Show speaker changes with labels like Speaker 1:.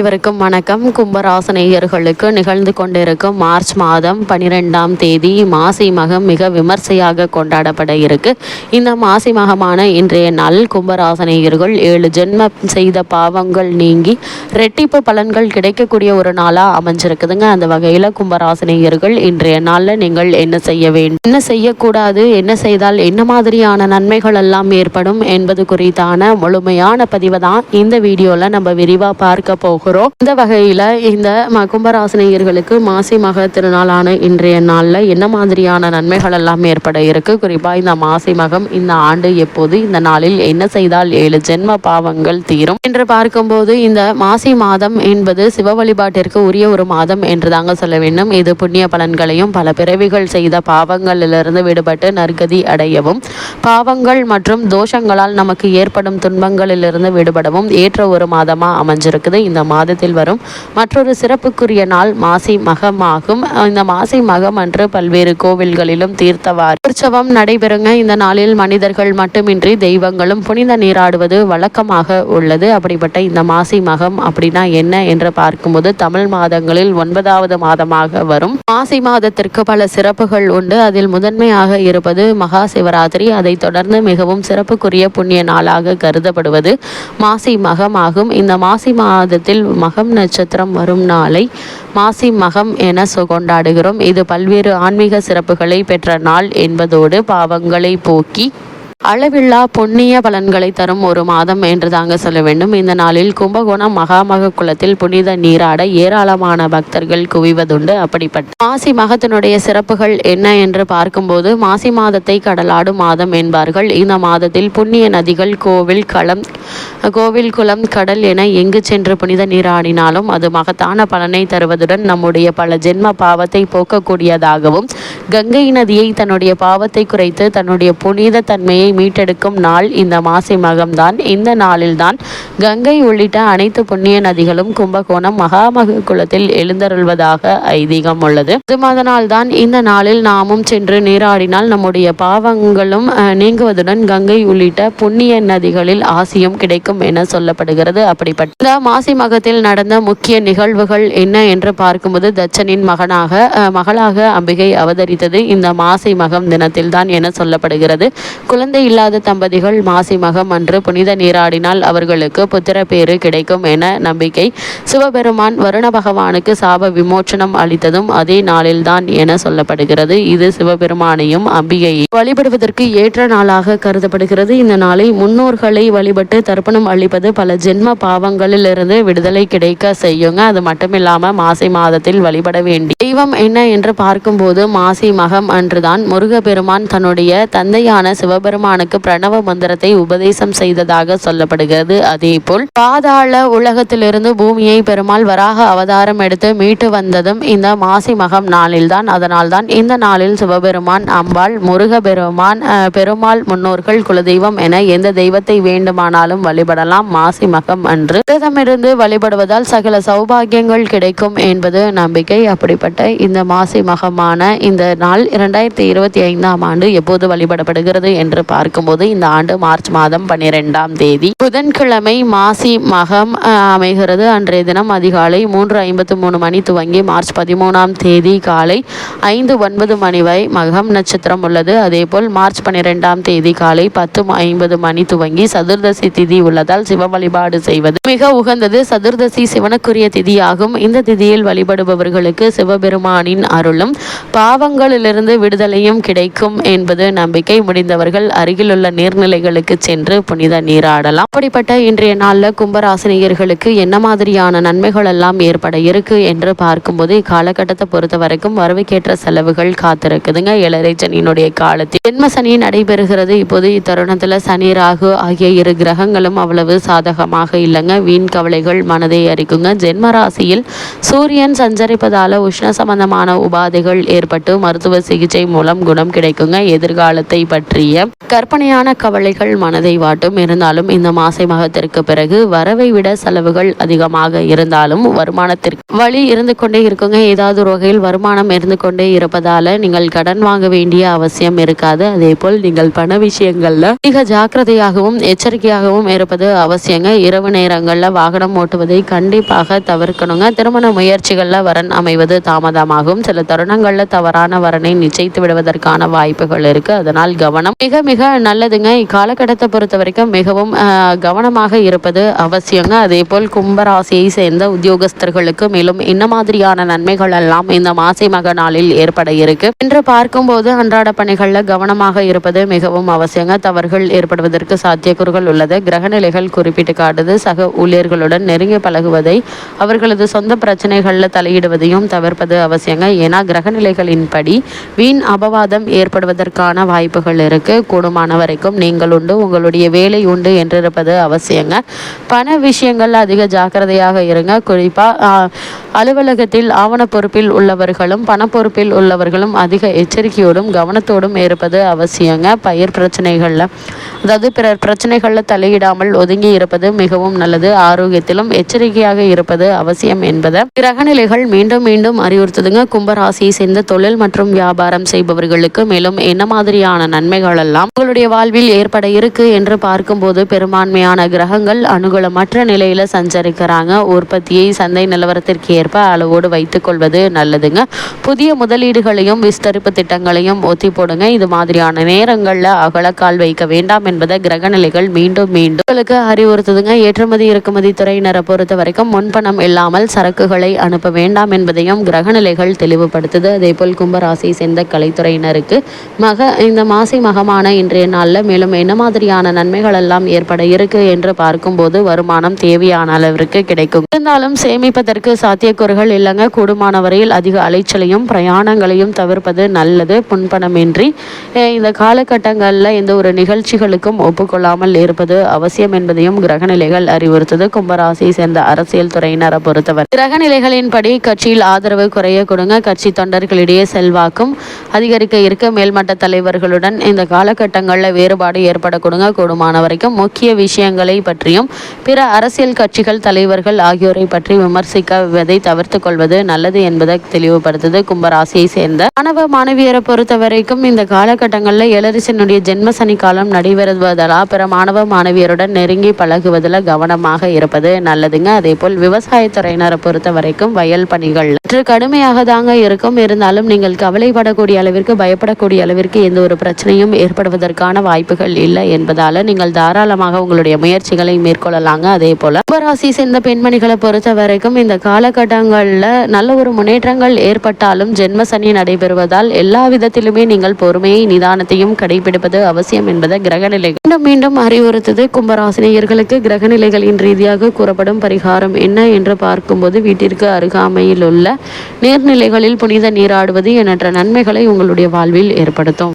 Speaker 1: இவருக்கும் வணக்கம். கும்பராசினியர்களுக்கு நிகழ்ந்து கொண்டிருக்கும் மார்ச் மாதம் 12ஆம் தேதி மாசி மகம் மிக விமர்சையாக கொண்டாடப்பட இருக்கு. இந்த மாசி மகமான இன்றைய நாள் கும்பராசினியர்கள் 7 ஜென்மம் செய்த பாவங்கள் நீங்கி ரெட்டிப்பு பலன்கள் கிடைக்கக்கூடிய ஒரு நாளாக அமைஞ்சிருக்குதுங்க. அந்த வகையில் கும்பராசினியர்கள் இன்றைய நாளில் நீங்கள் என்ன செய்ய வேண்டும், என்ன செய்யக்கூடாது, என்ன செய்தால் என்ன மாதிரியான நன்மைகள் எல்லாம் ஏற்படும் என்பது குறித்தான முழுமையான பதிவை தான் இந்த வீடியோவில் நம்ம விரிவாக பார்க்க போகிறோம். இந்த வகையில இந்த கும்பராசினியர்களுக்கு மாசி மக திருநாளான இன்றைய நாள்ல என்ன மாதிரியான நன்மைகள் எல்லாம் ஏற்பட இருக்கு, குறிப்பா இந்த மாசி மகம் இந்த ஆண்டு எப்போது, இந்த நாளில் என்ன செய்தால் 7 ஜென்ம பாவங்கள் தீரும் என்று பார்க்கும்போது இந்த மாசி மாதம் என்பது சிவ வழிபாட்டிற்கு உரிய ஒரு மாதம் என்று தாங்க சொல்ல வேண்டும். இது புண்ணிய பலன்களையும் பல பிறவிகள் செய்த பாவங்களிலிருந்து விடுபட்டு நற்கதி அடையவும், பாவங்கள் மற்றும் தோஷங்களால் நமக்கு ஏற்படும் துன்பங்களிலிருந்து விடுபடவும் ஏற்ற ஒரு மாதமா அமைஞ்சிருக்குது. இந்த மாதத்தில் வரும் மற்றொரு சிறப்புக்குரிய நாள் மாசி மகமாகும். இந்த மாசி மகம் அன்று பல்வேறு கோவில்களிலும் தீர்த்தவாரி உற்சவம் நடைபெறுங்க. இந்த நாளில் மனிதர்கள் மட்டுமின்றி தெய்வங்களும் புனித நீராடுவது வழக்கமாக உள்ளது. அப்படிப்பட்ட இந்த மாசி மகம் அப்படின்னா என்ன என்று பார்க்கும்போது தமிழ் மாதங்களில் 9வது மாதமாக வரும் மாசி மாதத்திற்கு பல சிறப்புகள் உண்டு. அதில் முதன்மையாக இருப்பது மகா சிவராத்திரி. அதைத் தொடர்ந்து மிகவும் சிறப்புக்குரிய புண்ணிய நாளாக கருதப்படுவது மாசி மகமாகும். இந்த மாசி மாதத்தில் மகம் நட்சத்திரம் வரும் நாளை மாசி மகம் என கொண்டாடுகிறோம். இது பல்வேறு ஆன்மீக சிறப்புகளை பெற்ற நாள் என்பதோடு பாவங்களை போக்கி அளவில்லா புண்ணிய பலன்களை தரும் ஒரு மாதம் என்று தாங்க சொல்ல வேண்டும். இந்த நாளில் கும்பகோணம் மகாமக குளத்தில் புனித நீராட ஏராளமான பக்தர்கள் குவிவதுண்டு. அப்படிப்பட்ட மாசி மகத்தினுடைய சிறப்புகள் என்ன என்று பார்க்கும்போது மாசி மாதத்தை கடலாடும் மாதம் என்பார்கள். இந்த மாதத்தில் புண்ணிய நதிகள், கோவில் குளம் கடல் என எங்கு சென்று புனித நீராடினாலும் அது மகத்தான பலனை தருவதுடன் நம்முடைய பல ஜென்ம பாவத்தை போக்கக்கூடியதாகவும், கங்கை நதியை தன்னுடைய பாவத்தை குறைத்து தன்னுடைய புனித தன்மையை மீட்டெடுக்கும் நாள் இந்த மாசி மகம்தான். இந்த நாளில்தான் கங்கை உள்ளிட்ட அனைத்து புண்ணிய நதிகளும் கும்பகோணம் மகாமக குளத்தில் எழுந்தருள்வதாக ஐதீகம் உள்ளது. அதனால்தான் இந்த நாளில் நாமும் சென்று நீராடினால் நம்முடைய பாவங்களும் நீங்குவதுடன் கங்கை உள்ளிட்ட புண்ணிய நதிகளில் ஆசியும் கிடைக்கும் என சொல்லப்படுகிறது. அப்படிப்பட்ட இந்த மாசி மகத்தில் நடந்த முக்கிய நிகழ்வுகள் என்ன என்று பார்க்கும்போது தட்சனின் மகளாக அம்பிகை அவதரித்தது இந்த மாசி மகம் தினத்தில் தான் என சொல்லப்படுகிறது. குழந்தை இல்லாத தம்பதிகள் மாசி மகம் அன்று புனித நீராடினால் அவர்களுக்கு புத்திர பேறு கிடைக்கும் என நம்பிக்கை. சிவபெருமான் வருண பகவானுக்கு சாப விமோச்சனம் அளித்ததும் அதே நாளில்தான் என சொல்லப்படுகிறது. இது சிவபெருமானையும் அம்பிகையை வழிபடுவதற்கு ஏற்ற நாளாக கருதப்படுகிறது. இந்த நாளை முன்னோர்களை வழிபட்டு தர்ப்பணம் அளிப்பது பல ஜென்ம பாவங்களில் இருந்து விடுதலை கிடைக்க செய்யுங்க. அது மட்டுமில்லாம மாசி மாதத்தில் வழிபட வேண்டிய தெய்வம் என்ன என்று பார்க்கும்போது மாசி மகம் அன்றுதான் முருகப்பெருமான் தன்னுடைய தந்தையான சிவபெருமானுக்கு பிரணவ மந்திரத்தை உபதேசம் செய்ததாக சொல்லப்படுகிறது. அதே போல் பாதாள உலகத்திலிருந்து பூமியை பெருமாள் வராக அவதாரம் எடுத்து மீட்டு வந்ததும் இந்த மாசி மகம் நாளில்தான். அதனால்தான் இந்த நாளில் சிவபெருமான், அம்பாள், முருகப்பெருமான், பெருமாள், முன்னோர்கள், குலதெய்வம் என எந்த தெய்வத்தை வேண்டுமானாலும் வழிபடலாம். மாசி மகம் அன்று விரதமிருந்து வழிபடுவதால் சகல சௌபாகியங்கள் கிடைக்கும் என்பது நம்பிக்கை. அப்படிப்பட்ட இந்த மாசி மகமான இந்த நாள் 2025ஆம் ஆண்டு எப்போது வழிபடப்படுகிறது என்று பார்க்கும்போது இந்த ஆண்டு மார்ச் மாதம் 12ஆம் தேதி புதன்கிழமை மாசி மகம் அமைகிறது. அன்றைய தினம் அதிகாலை 3:53 மணி துவங்கி மார்ச் 13ஆம் தேதி காலை 5:09 மணி வரை மகம் நட்சத்திரம் உள்ளது. அதேபோல் மார்ச் 12ஆம் தேதி காலை 10:50 மணி துவங்கி சதுர்தசி திதி உள்ளதால் சிவ வழிபாடு செய்வது மிக உகந்தது. சதுர்தசி சிவனுக்குரிய திதியாகும். இந்த திதியில் வழிபடுபவர்களுக்கு சிவபெருமானின் அருளும் பாவங்களிலிருந்து விடுதலையும் கிடைக்கும் என்பது நம்பிக்கை. முடிந்தவர்கள் அருகிலுள்ள நீர்நிலைகளுக்கு சென்று புனித நீராடலாம். அப்படிப்பட்ட இன்றைய நாளில் கும்பராசினியர்களுக்கு என்ன மாதிரியான நன்மைகள் எல்லாம் ஏற்பட இருக்கு என்று பார்க்கும்போது இக்காலகட்டத்தை பொறுத்த வரைக்கும் வரவுக்கேற்ற செலவுகள் காத்திருக்குதுங்க. ஏழரை சனியினுடைய காலத்தில் ஜென்ம சனி நடைபெறுகிறது. இப்போது இத்தருணத்தில் சனி, ராகு ஆகிய 2 கிரகங்களும் அவ்வளவு சாதகமாக இல்லைங்க. வீண் கவலைகள் மனதை அரிக்குங்க. ஜென்ம ராசியில் சூரியன் சஞ்சரிப்பதால உஷ்ண சம்பந்தமான உபாதைகள் ஏற்பட்டு மருத்துவ சிகிச்சை மூலம் குணம் கிடைக்குங்க. எதிர்காலத்தை பற்றிய கற்பனையான கவலைகள் மனதை வாட்டும். இருந்தாலும் இந்த மாசி மகத்திற்கு பிறகு வரவை விட செலவுகள் அதிகமாக இருந்தாலும் வருமானத்திற்கு வழி இருந்து கொண்டே இருக்குங்க. ஏதாவது ஒரு வகையில் வருமானம் இருந்து கொண்டே இருப்பதால நீங்கள் கடன் வாங்க வேண்டிய அவசியம் இருக்காது. அதே போல் நீங்கள் பண விஷயங்கள்ல மிக ஜாக்கிரதையாகவும் எச்சரிக்கையாகவும் இருப்பது அவசியங்க. இரவு நேரங்கள்ல வாகனம் ஓட்டுவதை கண்டிப்பாக தவிர்க்கணுங்க. திருமண முயற்சிகள்ல வரன் அமைவது தாமதமாகும். சில தருணங்கள்ல தவறான வரனை நிச்சயித்து விடுவதற்கான வாய்ப்புகள் இருக்கு. அதனால் கவனம் மிக மிக நல்லதுங்க. இக்காலகட்டத்தை பொறுத்த வரைக்கும் மிகவும் கவனமாக இருப்பது அவசியங்க. அதே போல் கும்பராசியை சேர்ந்த உத்தியோகஸ்தர்களுக்கு மேலும் என்ன மாதிரியான நன்மைகள் எல்லாம் இந்த மாசி மக நாளில் ஏற்பட இருக்கு என்று பார்க்கும்போது அன்றாட பணிகள்ல கவனமாக இருப்பது மிகவும் அவசியங்க. தவறுகள் ஏற்படுவதற்கு சாத்தியக்கூறுகள் உள்ளது. கிரகநிலைகள் குறிப்பிட்டு காட்டுது. சக ஊழியர்களுடன் நெருங்கி பழகுவதை அவர்களது சொந்த பிரச்சனைகள்ல தலையிடுவதையும் தவிர்ப்பது அவசியங்க. ஏன்னா கிரகநிலைகளின்படி வீண் அபவாதம் ஏற்படுவதற்கான வாய்ப்புகள் இருக்கு. கூடுமான வரைக்கும் நீங்கள் உண்டு உங்களுடைய வேலை உண்டு என்றிருப்பது அவசியங்க. பண விஷயங்கள்ல அதிக ஜாக்கிரதையாக இருங்க. குறிப்பா அலுவலகத்தில் ஆவண பொறுப்பில் உள்ளவர்களும் பண பொறுப்பில் உள்ளவர்களும் அதிக எச்சரிக்கையோடும் கவனத்தோடும் இருப்பது அவசியங்க. பயிர் பிரச்சனைகள்ல அதாவது பிறர் பிரச்சனைகள்ல தலையிடாமல் ஒதுங்கி இருப்பது மிகவும் நல்லது. ஆரோக்கியத்திலும் எச்சரிக்கையாக இருப்பது அவசியம் என்பதை கிரகநிலைகள் மீண்டும் மீண்டும் அறிவுறுத்துதுங்க. கும்பராசியை சேர்ந்த தொழில் மற்றும் வியாபாரம் செய்பவர்களுக்கு மேலும் என்ன மாதிரியான நன்மைகள் எல்லாம் உங்களுடைய வாழ்வில் ஏற்பட இருக்கு என்று பார்க்கும்போது பெரும்பான்மையான கிரகங்கள் அனுகூலமற்ற நிலையில சஞ்சரிக்கிறாங்க. உற்பத்தியை சந்தை நிலவரத்திற்கு ஏற்ப அளவோடு வைத்துக் கொள்வது நல்லதுங்க. புதிய முதலீடுகளையும் விஸ்தரிப்பு திட்டங்களையும் ஒத்தி போடுங்க. இது மாதிரியான நேரங்கள்ல அகலக்கால் வைக்க வேண்டாம் என்பதை கிரகநிலைகள் மீண்டும் மீண்டும் உங்களுக்கு அறிவுறுத்துதுங்க. ஏற்றுமதி இறக்குமதி துறையினரை பொறுத்த வரைக்கும் முன்பணம் இல்லாமல் சரக்குகளை அனுப்ப வேண்டாம் என்பதையும் கிரகநிலைகள் தெளிவுபடுத்துது. அதே போல் கும்பராசியை சேர்ந்த கலைத்துறையினருக்கு இந்த மாசி மகமான இன்றைய நாள்ல மேலும் என்ன மாதிரியான நன்மைகள் எல்லாம் ஏற்பட இருக்கு என்று பார்க்கும்போது வருமானம் தேவையான அளவிற்கு கிடைக்கும். இருந்தாலும் சேமிப்பதற்கு சாத்தியக்கூறுகள் இல்லைங்க. கூடுமான வரையில் அதிக அலைச்சலையும் பிரயாணங்களையும் தவிர்ப்பது நல்லது. முன்பணமின்றி இந்த காலகட்டங்களில் எந்த ஒரு நிகழ்ச்சிகளுக்கும் ஒப்புக்கொள்ளாமல் இருப்பது அவசியம் என்பதையும் கிரகநிலைகள் அறிவுறுத்தது. கும்பராசியை சேர்ந்த அரசியல் துறையினரை பொறுத்தவரை கிரகநிலைகளின்படி கட்சியில் ஆதரவு குறைய கொடுங்க. கட்சி தொண்டர்களிடையே செல்வாக்கும் அதிகரிக்க இருக்க. மேல்மட்ட தலைவர்களுடன் இந்த காலகட்டங்களில் வேறுபாடு ஏற்பட கொடுங்க. கூடுமான வரைக்கும் முக்கிய விஷயங்களை பற்றியும் பிற அரசியல் கட்சிகள் தலைவர்கள் ஆகியோரை பற்றி விமர்சிக்கவதை தவிர்த்து கொள்வது நல்லது என்பதை தெளிவுபடுத்துது. கும்பராசியை சேர்ந்த மாணவ மாணவியரை பொறுத்த வரைக்கும் இந்த காலகட்டங்களில் எலரிசனுடைய ஜென்ம சனி காலம் நடைபெறுவதால் பிற மாணவ மாணவியருடன் நெருங்கி பழகுவதில் கவனமாக இருப்பது நல்லதுங்க. அதே போல் விவசாயத்துறையினரை பொறுத்த வரைக்கும் வயல் பணிகள் கடுமையாக தாங்க இருக்கும். இருந்தாலும் நீங்கள் கவலைப்படக்கூடிய அளவிற்கு பயப்படக்கூடிய அளவிற்கு எந்த ஒரு பிரச்சனையும் ஏற்படுவதற்கான வாய்ப்புகள் இல்லை என்பதால நீங்கள் தாராளமாக உங்களுடைய முயற்சிகளை மேற்கொள்ளலாங்க. அதே போல கும்பராசி சேர்ந்த பெண்மணிகளை பொறுத்த வரைக்கும் இந்த காலகட்டங்களில் நல்ல ஒரு முன்னேற்றங்கள் ஏற்பட்டாலும் ஜென்ம சனி நடைபெறுவதால் எல்லா விதத்திலுமே நீங்கள் பொறுமையை நிதானத்தையும் கடைபிடிப்பது அவசியம் என்பதை கிரகநிலை மீண்டும் மீண்டும் அறிவுறுத்தது. கும்பராசினியர்களுக்கு கிரகநிலைகளின் ரீதியாக கூறப்படும் பரிகாரம் என்ன என்று பார்க்கும்போது வீட்டிற்கு அருகாமையில் உள்ள நீர்நிலைகளில் புனித நீராடுவது எண்ணற்ற நன்மைகளை உங்களுடைய வாழ்வில் ஏற்படுத்தும்.